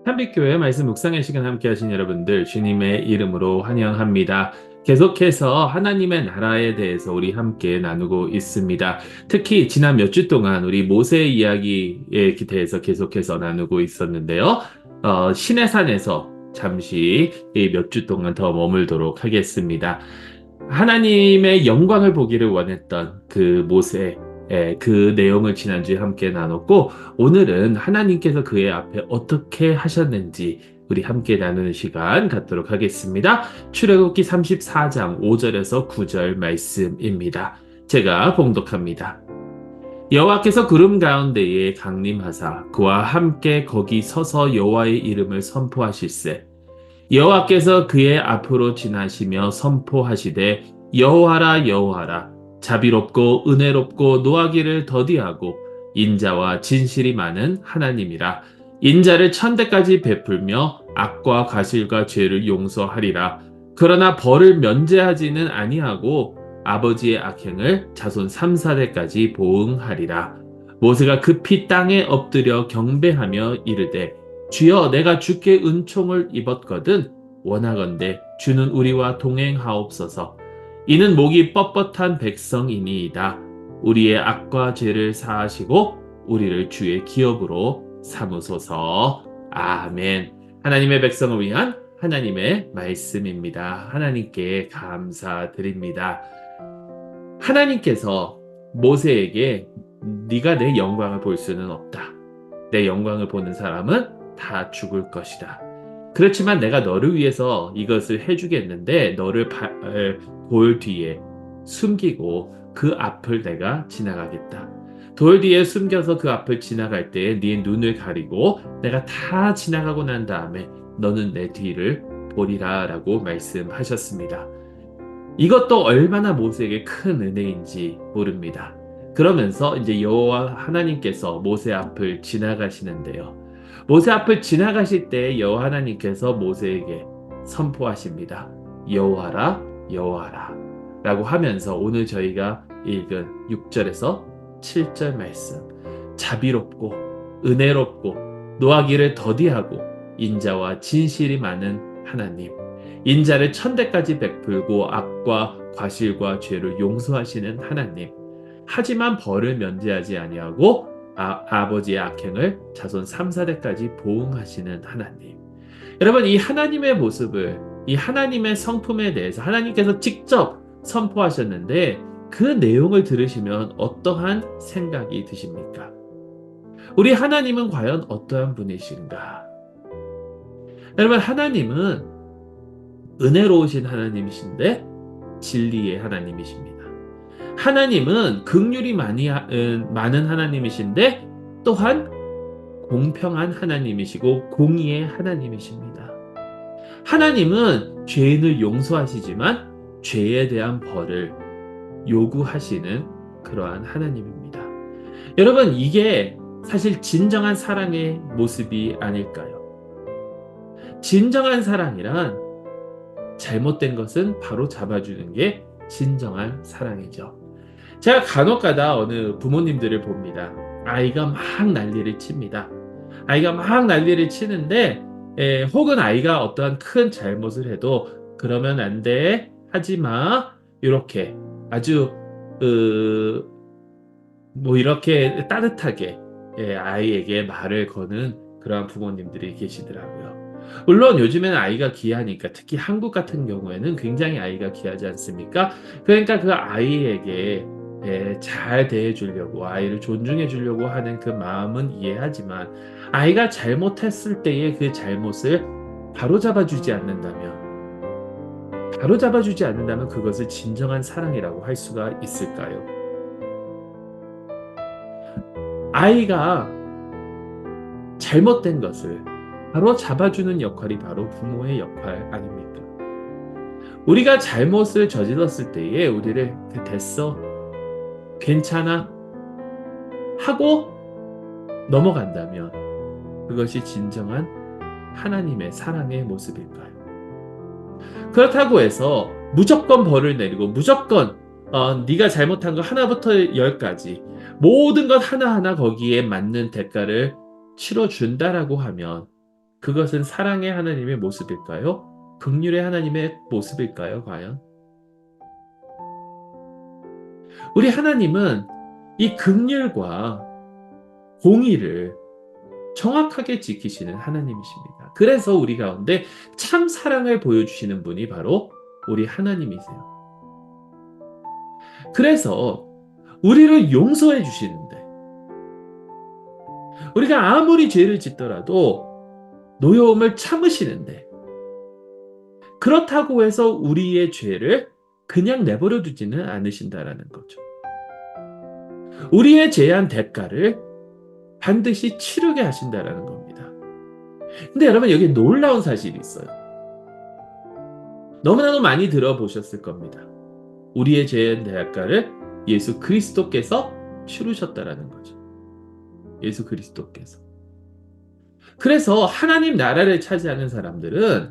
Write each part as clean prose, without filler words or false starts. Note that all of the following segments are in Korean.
한빛교회 말씀 묵상의 시간 함께 하신 여러분들 주님의 이름으로 환영합니다. 계속해서 하나님의 나라에 대해서 우리 함께 나누고 있습니다. 특히 지난 몇 주 동안 우리 모세 이야기에 대해서 계속해서 나누고 있었는데요. 시내산에서 잠시 몇 주 동안 더 머물도록 하겠습니다. 하나님의 영광을 보기를 원했던 그 모세, 그 내용을 지난주에 함께 나눴고, 오늘은 하나님께서 그의 앞에 어떻게 하셨는지 우리 함께 나누는 시간 갖도록 하겠습니다. 출애굽기 34장 5절에서 9절 말씀입니다. 제가 봉독합니다. 여호와께서 구름 가운데에 강림하사 그와 함께 거기 서서 여호와의 이름을 선포하실세. 여호와께서 그의 앞으로 지나시며 선포하시되 여호와라 여호와라 자비롭고 은혜롭고 노하기를 더디하고 인자와 진실이 많은 하나님이라. 인자를 천대까지 베풀며 악과 과실과 죄를 용서하리라. 그러나 벌을 면제하지는 아니하고 아버지의 악행을 자손 3, 4대까지 보응하리라. 모세가 급히 땅에 엎드려 경배하며 이르되 주여 내가 주께 은총을 입었거든 원하건대 주는 우리와 동행하옵소서. 이는 목이 뻣뻣한 백성이니이다. 우리의 악과 죄를 사하시고 우리를 주의 기업으로 삼으소서. 아멘. 하나님의 백성을 위한 하나님의 말씀입니다. 하나님께 감사드립니다. 하나님께서 모세에게 네가 내 영광을 볼 수는 없다. 내 영광을 보는 사람은 다 죽을 것이다. 그렇지만 내가 너를 위해서 이것을 해주겠는데 너를 돌 뒤에 숨기고 그 앞을 내가 지나가겠다. 돌 뒤에 숨겨서 그 앞을 지나갈 때에 네 눈을 가리고 내가 다 지나가고 난 다음에 너는 내 뒤를 보리라 라고 말씀하셨습니다. 이것도 얼마나 모세에게 큰 은혜인지 모릅니다. 그러면서 이제 여호와 하나님께서 모세 앞을 지나가시는데요. 모세 앞을 지나가실 때 여호와 하나님께서 모세에게 선포하십니다. 여호와라 여호와라 라고 하면서 오늘 저희가 읽은 6절에서 7절 말씀, 자비롭고 은혜롭고 노하기를 더디하고 인자와 진실이 많은 하나님, 인자를 천대까지 베풀고 악과 과실과 죄를 용서하시는 하나님, 하지만 벌을 면제하지 아니하고 아버지의 악행을 자손 3, 4대까지 보응하시는 하나님. 여러분, 이 하나님의 모습을, 이 하나님의 성품에 대해서 하나님께서 직접 선포하셨는데 그 내용을 들으시면 어떠한 생각이 드십니까? 우리 하나님은 과연 어떠한 분이신가? 여러분, 하나님은 은혜로우신 하나님이신데 진리의 하나님이십니다. 하나님은 긍휼이 많은 하나님이신데 또한 공평한 하나님이시고 공의의 하나님이십니다. 하나님은 죄인을 용서하시지만 죄에 대한 벌을 요구하시는 그러한 하나님입니다. 여러분, 이게 사실 진정한 사랑의 모습이 아닐까요? 진정한 사랑이란 잘못된 것은 바로 잡아주는 게 진정한 사랑이죠. 제가 간혹가다 어느 부모님들을 봅니다. 아이가 막 난리를 칩니다. 아이가 막 난리를 치는데 혹은 아이가 어떠한 큰 잘못을 해도 그러면 안 돼, 하지 마, 이렇게 아주 이렇게 따뜻하게 아이에게 말을 거는 그러한 부모님들이 계시더라고요. 물론 요즘에는 아이가 귀하니까, 특히 한국 같은 경우에는 굉장히 아이가 귀하지 않습니까? 그러니까 그 아이에게 잘 대해주려고, 아이를 존중해주려고 하는 그 마음은 이해하지만 아이가 잘못했을 때의 그 잘못을 바로잡아주지 않는다면 그것을 진정한 사랑이라고 할 수가 있을까요? 아이가 잘못된 것을 바로 잡아주는 역할이 바로 부모의 역할 아닙니까? 우리가 잘못을 저질렀을 때에 우리를 됐어, 괜찮아 하고 넘어간다면 그것이 진정한 하나님의 사랑의 모습일까요? 그렇다고 해서 무조건 벌을 내리고 무조건 네가 잘못한 거 하나부터 열까지 모든 것 하나하나 거기에 맞는 대가를 치러준다라고 하면 그것은 사랑의 하나님의 모습일까요? 긍휼의 하나님의 모습일까요, 과연? 우리 하나님은 이 긍휼과 공의를 정확하게 지키시는 하나님이십니다. 그래서 우리 가운데 참 사랑을 보여주시는 분이 바로 우리 하나님이세요. 그래서 우리를 용서해 주시는데, 우리가 아무리 죄를 짓더라도 노여움을 참으시는데, 그렇다고 해서 우리의 죄를 그냥 내버려 두지는 않으신다라는 거죠. 우리의 죄한 대가를 반드시 치르게 하신다라는 겁니다. 근데 여러분, 여기 놀라운 사실이 있어요. 너무나도 많이 들어보셨을 겁니다. 우리의 죄의 대가를 예수 그리스도께서 치르셨다라는 거죠. 예수 그리스도께서. 그래서 하나님 나라를 차지하는 사람들은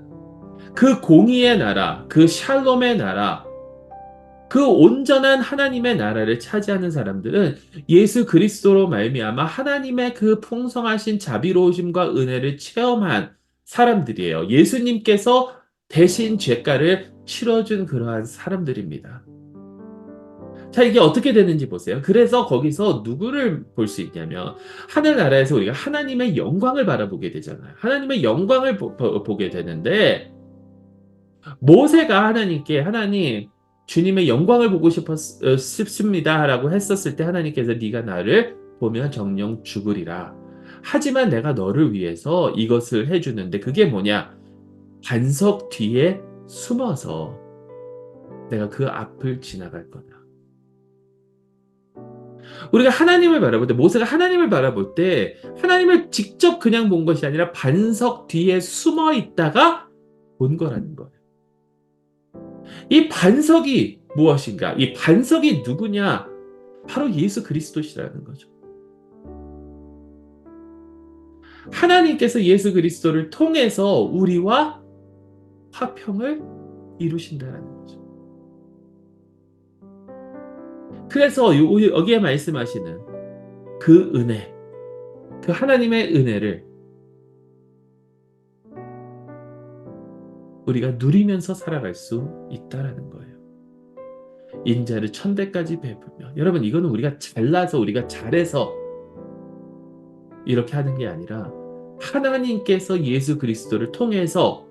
그 공의의 나라, 그 샬롬의 나라, 그 온전한 하나님의 나라를 차지하는 사람들은 예수 그리스도로 말미암아 하나님의 그 풍성하신 자비로우심과 은혜를 체험한 사람들이에요. 예수님께서 대신 죄가를 치러준 그러한 사람들입니다. 자, 이게 어떻게 되는지 보세요. 그래서 거기서 누구를 볼 수 있냐면, 하늘나라에서 우리가 하나님의 영광을 바라보게 되잖아요. 하나님의 영광을 보게 되는데, 모세가 하나님께, 하나님, 주님의 영광을 보고 싶습니다 라고 했었을 때 하나님께서 네가 나를 보면 정녕 죽으리라. 하지만 내가 너를 위해서 이것을 해주는데, 그게 뭐냐? 반석 뒤에 숨어서 내가 그 앞을 지나갈 거다. 우리가 하나님을 바라볼 때, 모세가 하나님을 바라볼 때 하나님을 직접 그냥 본 것이 아니라 반석 뒤에 숨어 있다가 본 거라는 거예요. 이 반석이 무엇인가? 이 반석이 누구냐? 바로 예수 그리스도시라는 거죠. 하나님께서 예수 그리스도를 통해서 우리와 화평을 이루신다는 거죠. 그래서 여기에 말씀하시는 그 은혜, 그 하나님의 은혜를 우리가 누리면서 살아갈 수 있다라는 거예요. 인자를 천대까지 베풀며. 여러분, 이거는 우리가 잘나서, 우리가 잘해서 이렇게 하는 게 아니라 하나님께서 예수 그리스도를 통해서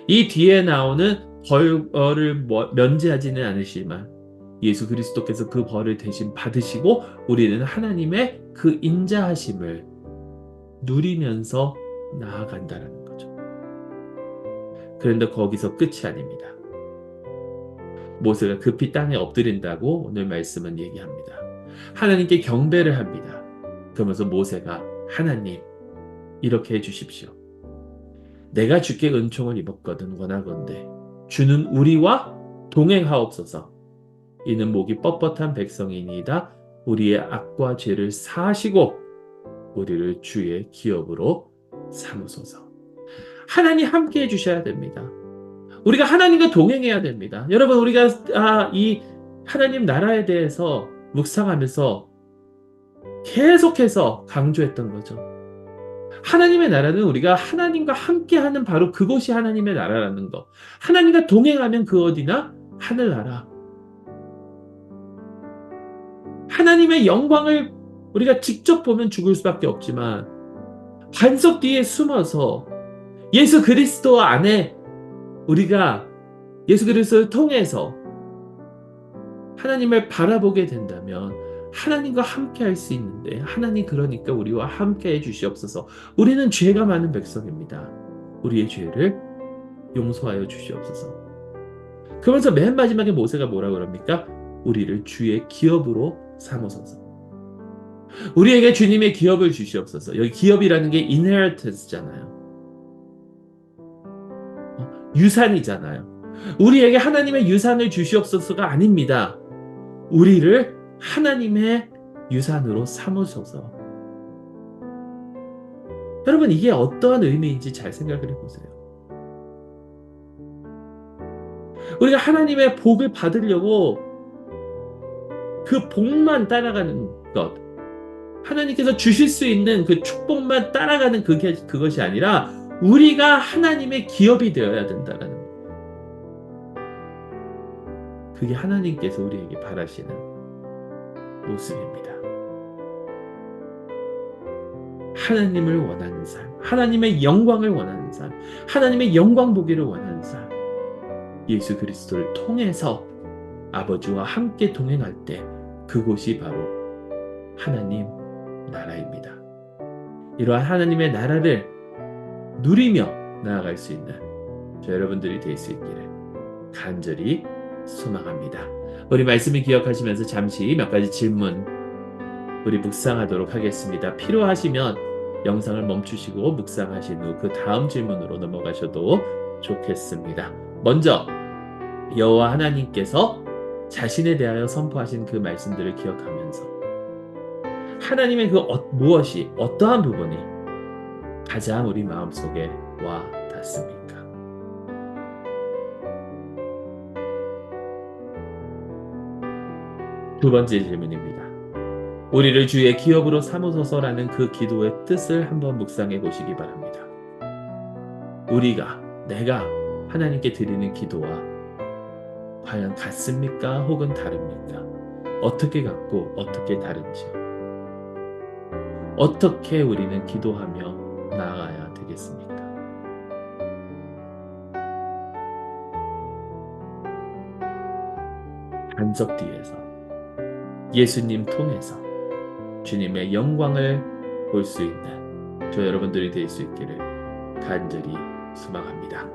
이 뒤에 나오는 벌을 면제하지는 않으시지만 예수 그리스도께서 그 벌을 대신 받으시고 우리는 하나님의 그 인자하심을 누리면서 나아간다는 거죠. 그런데 거기서 끝이 아닙니다. 모세가 급히 땅에 엎드린다고 오늘 말씀은 얘기합니다. 하나님께 경배를 합니다. 그러면서 모세가 하나님, 이렇게 해주십시오. 내가 주께 은총을 입었거든 원하건대 주는 우리와 동행하옵소서. 이는 목이 뻣뻣한 백성이니이다. 우리의 악과 죄를 사하시고 우리를 주의 기업으로 삼으소서. 하나님 함께 해주셔야 됩니다. 우리가 하나님과 동행해야 됩니다. 여러분, 우리가 이 하나님 나라에 대해서 묵상하면서 계속해서 강조했던 거죠. 하나님의 나라는 우리가 하나님과 함께하는 바로 그곳이 하나님의 나라라는 것. 하나님과 동행하면 그 어디나 하늘나라. 하나님의 영광을 우리가 직접 보면 죽을 수밖에 없지만 반석 뒤에 숨어서 예수 그리스도 안에 우리가 예수 그리스도를 통해서 하나님을 바라보게 된다면 하나님과 함께 할 수 있는데, 하나님 그러니까 우리와 함께 해 주시옵소서. 우리는 죄가 많은 백성입니다. 우리의 죄를 용서하여 주시옵소서. 그러면서 맨 마지막에 모세가 뭐라고 그럽니까? 우리를 주의 기업으로 삼으소서. 우리에게 주님의 기업을 주시옵소서. 여기 기업이라는 게 inheritance잖아요. 유산이잖아요. 우리에게 하나님의 유산을 주시옵소서가 아닙니다. 우리를 하나님의 유산으로 삼으소서. 여러분, 이게 어떠한 의미인지 잘 생각을 해보세요. 우리가 하나님의 복을 받으려고 그 복만 따라가는 것, 하나님께서 주실 수 있는 그 축복만 따라가는 그것이 아니라 우리가 하나님의 기업이 되어야 된다는 거예요. 그게 하나님께서 우리에게 바라시는 모습입니다. 하나님을 원하는 삶, 하나님의 영광을 원하는 삶, 하나님의 영광 보기를 원하는 삶, 예수 그리스도를 통해서 아버지와 함께 동행할 때 그곳이 바로 하나님 나라입니다. 이러한 하나님의 나라를 누리며 나아갈 수 있는 저 여러분들이 될 수 있기를 간절히 소망합니다. 우리 말씀을 기억하시면서 잠시 몇 가지 질문 우리 묵상하도록 하겠습니다. 필요하시면 영상을 멈추시고 묵상하신 후 그 다음 질문으로 넘어가셔도 좋겠습니다. 먼저 여호와 하나님께서 자신에 대하여 선포하신 그 말씀들을 기억하면서 하나님의 그 무엇이 어떠한 부분이 가장 우리 마음속에 와 닿습니까? 두 번째 질문입니다. 우리를 주의 기업으로 삼으소서라는 그 기도의 뜻을 한번 묵상해 보시기 바랍니다. 내가 하나님께 드리는 기도와 과연 같습니까? 혹은 다릅니까? 어떻게 같고 어떻게 다른지요? 어떻게 우리는 기도하며 나아가야 되겠습니까? 반석 뒤에서 예수님 통해서 주님의 영광을 볼 수 있는 저 여러분들이 될 수 있기를 간절히 소망합니다.